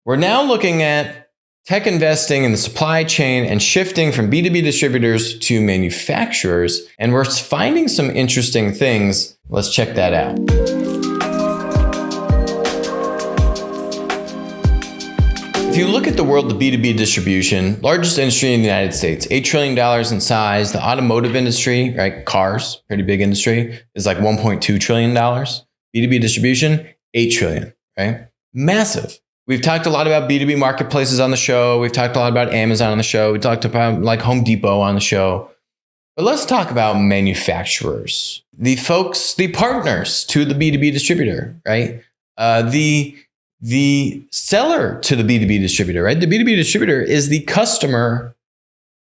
We're now looking at tech investing in the supply chain and shifting from B2B distributors to manufacturers. And we're finding some interesting things. Let's check that out. If you look at the world of B2B distribution, largest industry in the United States, $8 trillion in size. The automotive industry, right? Cars, pretty big industry, is like $1.2 trillion. B2B distribution, $8 trillion, right? Massive. We've talked a lot about B2B marketplaces on the show. We've talked a lot about Amazon on the show. We talked about like Home Depot on the show. But let's talk about manufacturers. The folks, the partners to the B2B distributor, right? The seller to the B2B distributor, right? The B2B distributor is the customer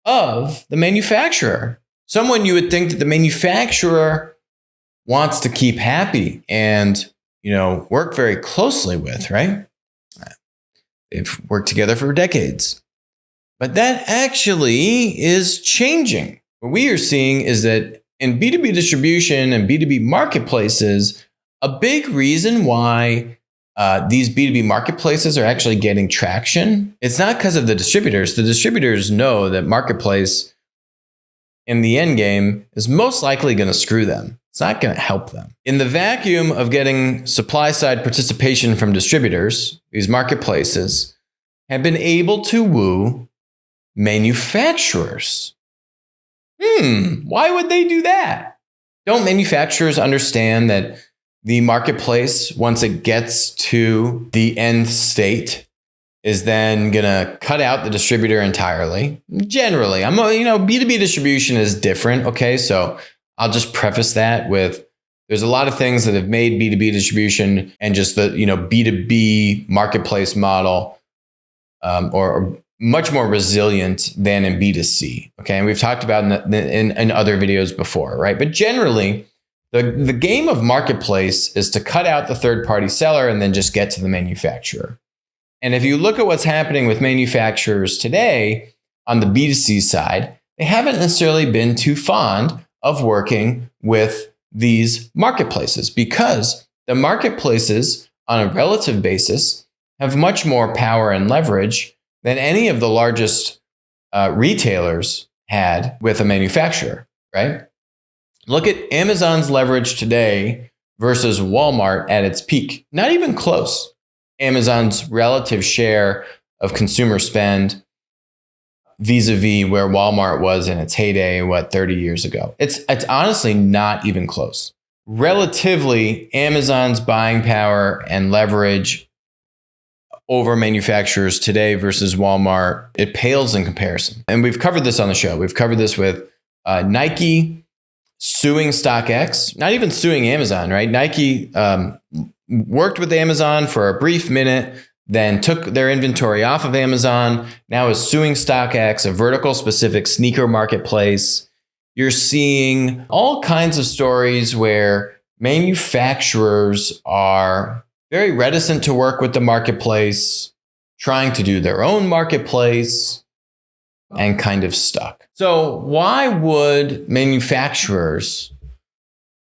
of the manufacturer. Someone you would think that the manufacturer wants to keep happy and, work very closely with, right? They've worked together for decades. But that actually is changing. What we are seeing is that in B2B distribution and B2B marketplaces, a big reason why these B2B marketplaces are actually getting traction, it's not because of the distributors. The distributors know that marketplace in the end game is most likely going to screw them. It's not going to help them. In the vacuum of getting supply side participation from distributors, these marketplaces have been able to woo manufacturers. Why would they do that? Don't manufacturers understand that the marketplace, once it gets to the end state, is then going to cut out the distributor entirely? Generally, B2B distribution is different. Okay, so I'll just preface that with there's a lot of things that have made B2B distribution and just the B2B marketplace model or much more resilient than in B2C. Okay, and we've talked about in other videos before, right? But generally, the game of marketplace is to cut out the third-party seller and then just get to the manufacturer. And if you look at what's happening with manufacturers today on the B2C side, they haven't necessarily been too fond of working with these marketplaces because the marketplaces on a relative basis have much more power and leverage than any of the largest retailers had with a manufacturer, right? Look at Amazon's leverage today versus Walmart at its peak. Not even close. Amazon's relative share of consumer spend vis-a-vis where Walmart was in its heyday, 30 years ago. It's honestly not even close. Relatively, Amazon's buying power and leverage over manufacturers today versus Walmart, it pales in comparison. And we've covered this on the show. We've covered this with Nike suing StockX, not even suing Amazon, right? Nike worked with Amazon for a brief minute, then took their inventory off of Amazon, now is suing StockX, a vertical specific sneaker marketplace. You're seeing all kinds of stories where manufacturers are very reticent to work with the marketplace, trying to do their own marketplace, and kind of stuck. So why would manufacturers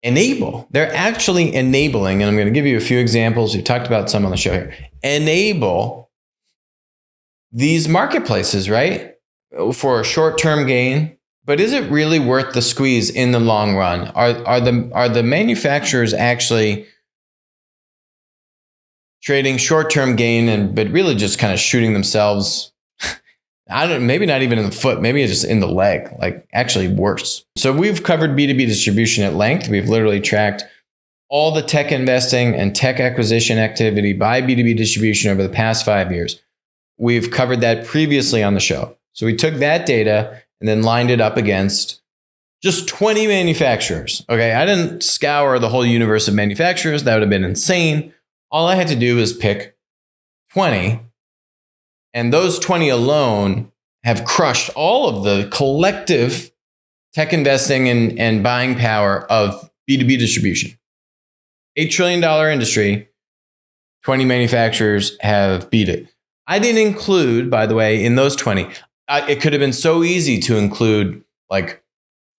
enable? They're actually enabling, and I'm going to give you a few examples. We've talked about some on the show here. Enable these marketplaces, right? For a short-term gain. But is it really worth the squeeze in the long run? Are the manufacturers actually trading short-term gain but really just kind of shooting themselves? Maybe not even in the foot, maybe it's just in the leg, like actually worse. So we've covered B2B distribution at length. We've literally tracked all the tech investing and tech acquisition activity by B2B distribution over the past 5 years. We've covered that previously on the show. So we took that data and then lined it up against just 20 manufacturers. Okay, I didn't scour the whole universe of manufacturers. That would have been insane. All I had to do was pick 20. And those 20 alone have crushed all of the collective tech investing and buying power of B2B distribution. $8 trillion industry, 20 manufacturers have beat it. I didn't include, by the way, in those 20, it could have been so easy to include like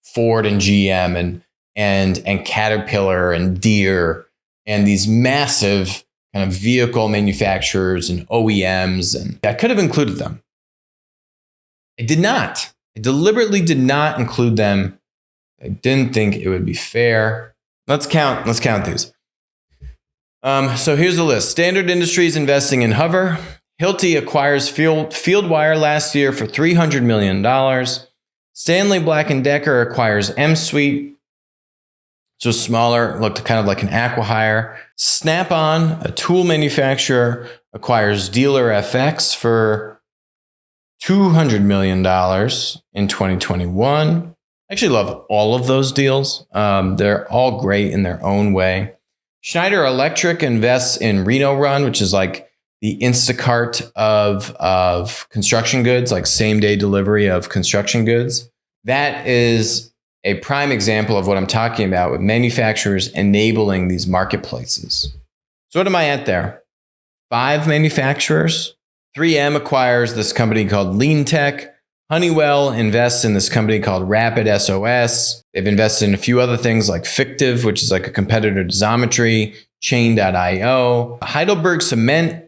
Ford and GM and Caterpillar and Deere and these massive kind of vehicle manufacturers and OEMs, and I could have included them. I did not. I deliberately did not include them. I didn't think it would be fair. Let's count these. So here's the list. Standard Industries investing in Hover. Hilti acquires Fieldwire last year for $300 million. Stanley Black & Decker acquires M-Suite. So smaller, looked kind of like an acqui-hire. Snap-on, a tool manufacturer, acquires Dealer FX for $200 million in 2021. I actually love all of those deals. They're all great in their own way. Schneider Electric invests in Reno Run, which is like the Instacart of construction goods, like same-day delivery of construction goods. That is a prime example of what I'm talking about with manufacturers enabling these marketplaces. So what am I at there? 5 manufacturers. 3M acquires this company called Lean Tech. Honeywell invests in this company called Rapid SOS. They've invested in a few other things like Fictive, which is like a competitor to Xometry, Chain.io. Heidelberg Cement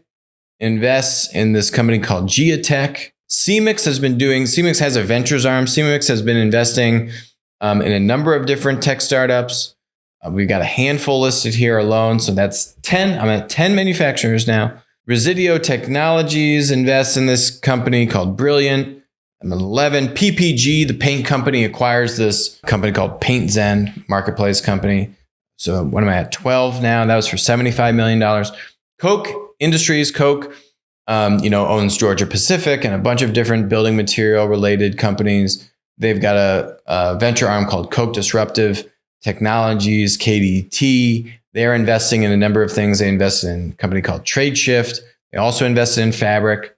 invests in this company called Geotech. CEMEX has a ventures arm. CEMEX has been investing in a number of different tech startups. We've got a handful listed here alone. So that's 10. I'm at 10 manufacturers now. Residio Technologies invests in this company called Brilliant. I'm at 11. PPG, the paint company, acquires this company called Paint Zen, marketplace company. So what am I at? 12 now. That was for $75 million. Koch Industries, owns Georgia Pacific and a bunch of different building material related companies. They've got a venture arm called Koch Disruptive Technologies, KDT. They're investing in a number of things. They invested in a company called TradeShift. They also invested in Fabric.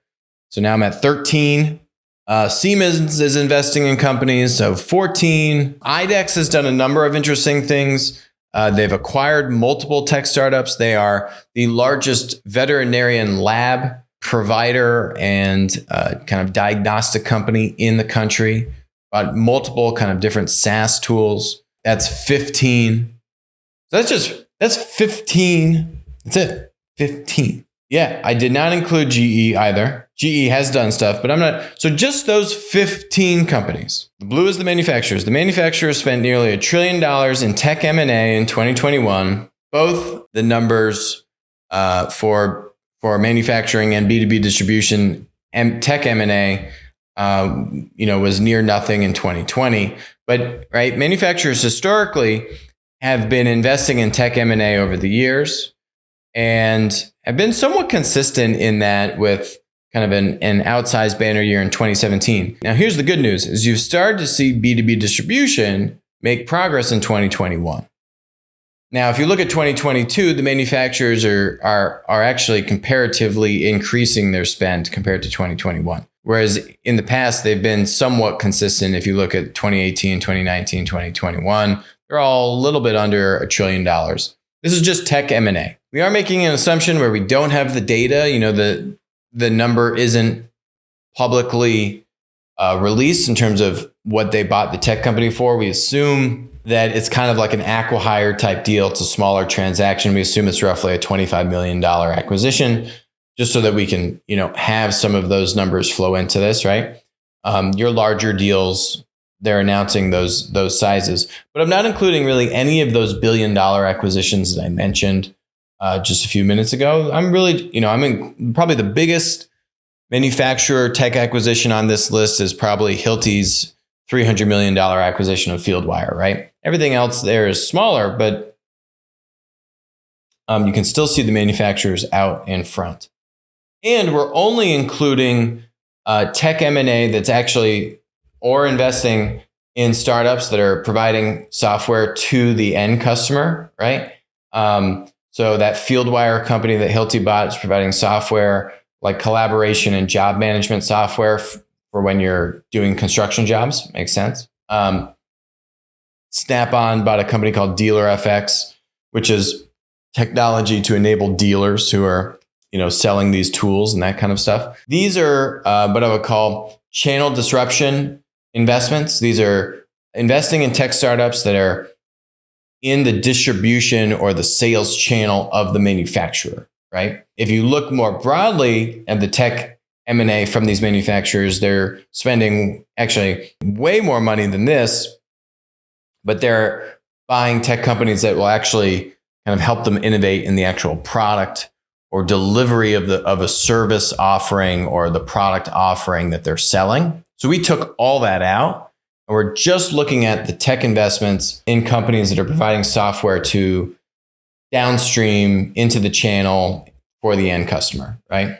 So now I'm at 13. Siemens is investing in companies, so 14. IDEX has done a number of interesting things. They've acquired multiple tech startups. They are the largest veterinarian lab provider and kind of diagnostic company in the country. Multiple kind of different SaaS tools. That's 15. So that's 15. That's it. 15. Yeah, I did not include GE either. GE has done stuff, but I'm not. So just those 15 companies. The blue is the manufacturers. The manufacturers spent nearly $1 trillion in tech M&A in 2021. Both the numbers for manufacturing and B2B distribution and tech M&A, was near nothing in 2020. But right, manufacturers historically have been investing in tech M&A over the years and have been somewhat consistent in that with kind of an outsized banner year in 2017. Now, here's the good news is you've started to see B2B distribution make progress in 2021. Now, if you look at 2022, the manufacturers are actually comparatively increasing their spend compared to 2021. Whereas in the past, they've been somewhat consistent. If you look at 2018, 2019, 2021, they're all a little bit under $1 trillion. This is just tech M&A. We are making an assumption where we don't have the data. The number isn't publicly released in terms of what they bought the tech company for. We assume that it's kind of like an acqui-hire type deal. It's a smaller transaction. We assume it's roughly a $25 million acquisition, just so that we can, have some of those numbers flow into this, right? Your larger deals, they're announcing those sizes, but I'm not including really any of those $1 billion acquisitions that I mentioned just a few minutes ago. I'm really, I'm in probably the biggest manufacturer tech acquisition on this list is probably Hilti's $300 million acquisition of Fieldwire, right? Everything else there is smaller, but you can still see the manufacturers out in front. And we're only including tech M&A that's actually or investing in startups that are providing software to the end customer, right? So that Fieldwire company that Hilti bought is providing software like collaboration and job management software for when you're doing construction jobs. Makes sense. Snap-on bought a company called Dealer FX, which is technology to enable dealers who are selling these tools and that kind of stuff. These are what I would call channel disruption investments. These are investing in tech startups that are in the distribution or the sales channel of the manufacturer, right? If you look more broadly at the tech M&A from these manufacturers, they're spending actually way more money than this, but they're buying tech companies that will actually kind of help them innovate in the actual product or delivery of a service offering or the product offering that they're selling. So we took all that out, and we're just looking at the tech investments in companies that are providing software to downstream into the channel for the end customer, right?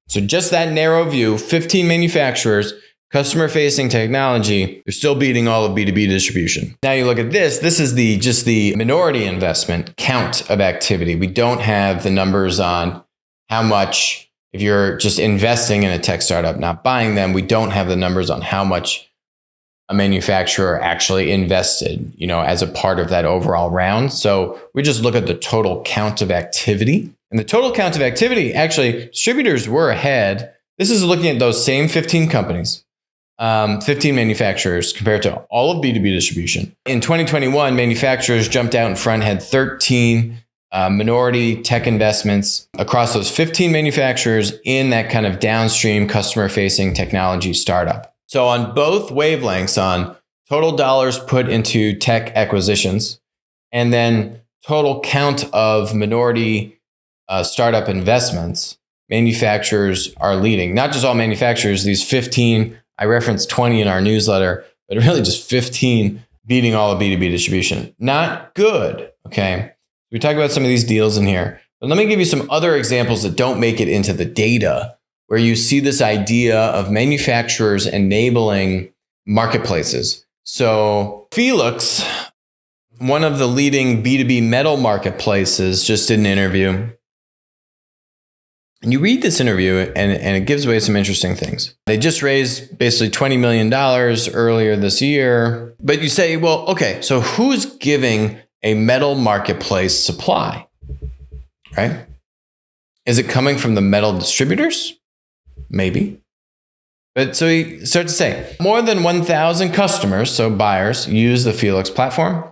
So just that narrow view, 15 manufacturers, customer-facing technology, you're still beating all of B2B distribution. Now you look at this is just the minority investment count of activity. We don't have the numbers on how much, if you're just investing in a tech startup, not buying them, we don't have the numbers on how much a manufacturer actually invested, as a part of that overall round. So we just look at the total count of activity. And the total count of activity, actually, distributors were ahead. This is looking at those same 15 companies. 15 manufacturers compared to all of B2B distribution. In 2021, manufacturers jumped out in front, had 13 minority tech investments across those 15 manufacturers in that kind of downstream customer-facing technology startup. So on both wavelengths, on total dollars put into tech acquisitions, and then total count of minority startup investments, manufacturers are leading. Not just all manufacturers, these 15, I referenced 20 in our newsletter, but really just 15 beating all of B2B distribution. Not good, okay? We talk about some of these deals in here, but let me give you some other examples that don't make it into the data, where you see this idea of manufacturers enabling marketplaces. So Felix, one of the leading B2B metal marketplaces, just did an interview. And you read this interview and it gives away some interesting things. They just raised basically $20 million earlier this year. But you say, well, okay, so who's giving a metal marketplace supply, right? Is it coming from the metal distributors? Maybe. But so you start to say, more than 1,000 customers, so buyers, use the Felix platform.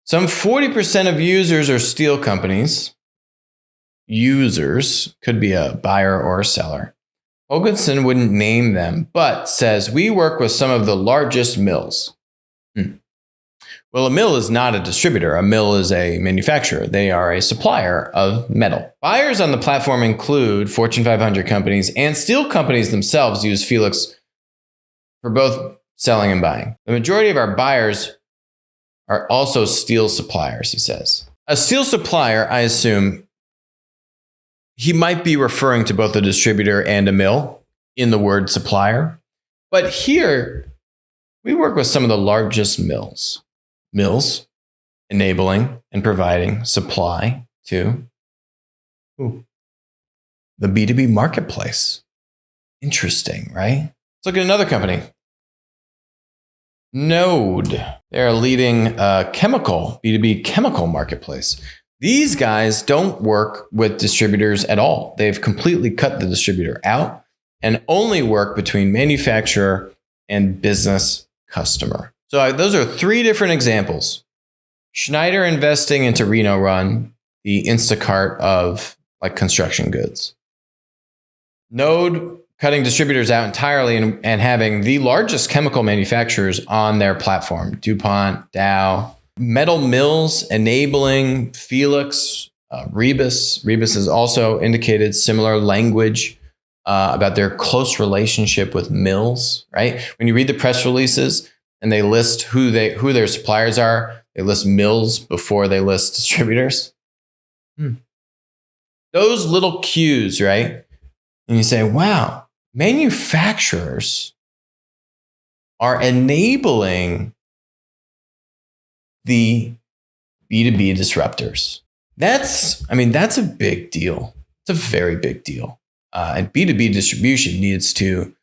Some 40% of users are steel companies. Users could be a buyer or a seller. Hoganson wouldn't name them, but says, we work with some of the largest mills. Well, a mill is not a distributor. A mill is a manufacturer. They are a supplier of metal. Buyers on the platform include Fortune 500 companies, and steel companies themselves use Felix for both selling and buying. The majority of our buyers are also steel suppliers, he says. A steel supplier, I assume, he might be referring to both a distributor and a mill in the word supplier. But here, we work with some of the largest mills. Mills enabling and providing supply to the B2B marketplace. Interesting, right? Let's look at another company. Node. They're a leading chemical, B2B chemical marketplace. These guys don't work with distributors at all. They've completely cut the distributor out and only work between manufacturer and business customer. So those are three different examples. Schneider investing into Reno Run, the Instacart of like construction goods. Node cutting distributors out entirely and having the largest chemical manufacturers on their platform. DuPont, Dow. Metal mills enabling Felix, Rebus. Rebus has also indicated similar language about their close relationship with mills, right? When you read the press releases and they list who their suppliers are, they list mills before they list distributors. Those little cues, right? And you say, wow, manufacturers are enabling the B2B disruptors. That's a big deal. It's a very big deal. And B2B distribution needs to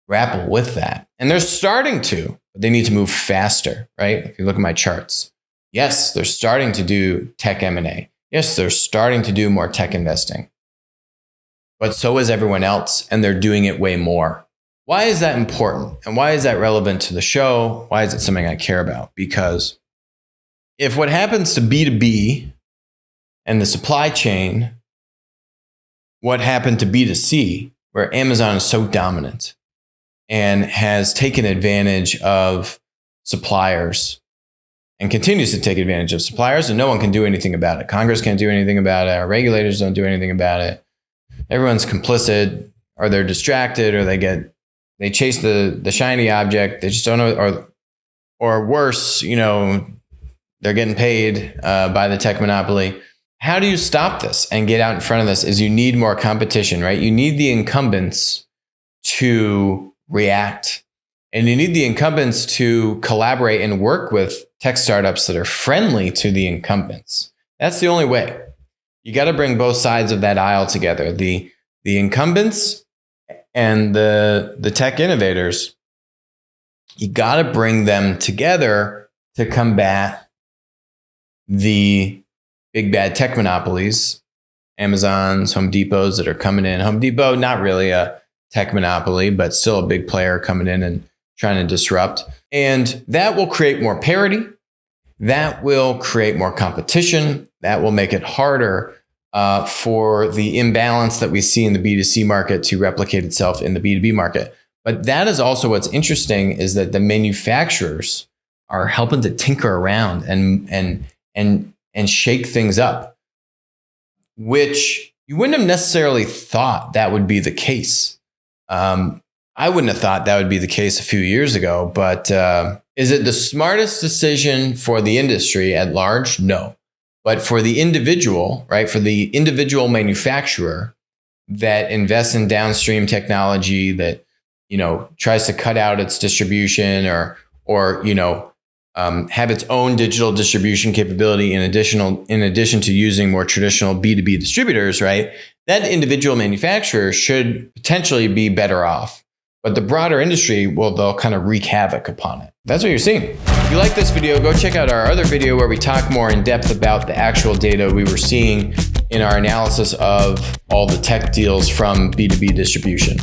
grapple with that. And they're starting to, but they need to move faster, right? If you look at my charts, yes, they're starting to do tech M&A. Yes, they're starting to do more tech investing. But so is everyone else, and they're doing it way more. Why is that important? And why is that relevant to the show? Why is it something I care about? Because if what happens to B2B and the supply chain what happened to B2C, where Amazon is so dominant and has taken advantage of suppliers and continues to take advantage of suppliers, and no one can do anything about it. Congress can't do anything about it. Our regulators don't do anything about it. Everyone's complicit, or they're distracted, or they chase the shiny object. They just don't know, or worse, they're getting paid by the tech monopoly. How do you stop this and get out in front of this? Is you need more competition, right? You need the incumbents to react, and you need the incumbents to collaborate and work with tech startups that are friendly to the incumbents. That's the only way. You got to bring both sides of that aisle together. The incumbents and the tech innovators, you got to bring them together to combat the big bad tech monopolies, Amazons, Home Depots that are coming in. Home Depot, not really a tech monopoly, but still a big player coming in and trying to disrupt. And that will create more parity. That will create more competition. That will make it harder for the imbalance that we see in the B2C market to replicate itself in the B2B market. But that is also what's interesting, is that the manufacturers are helping to tinker around and shake things up, which you wouldn't have necessarily thought that would be the case. I wouldn't have thought that would be the case a few years ago, but is it the smartest decision for the industry at large? No. But for the individual, right, for the individual manufacturer that invests in downstream technology, that, tries to cut out its distribution or have its own digital distribution capability in addition to using more traditional B2B distributors, right? That individual manufacturer should potentially be better off. But the broader industry, they'll kind of wreak havoc upon it. That's what you're seeing. If you like this video, go check out our other video where we talk more in depth about the actual data we were seeing in our analysis of all the tech deals from B2B distribution.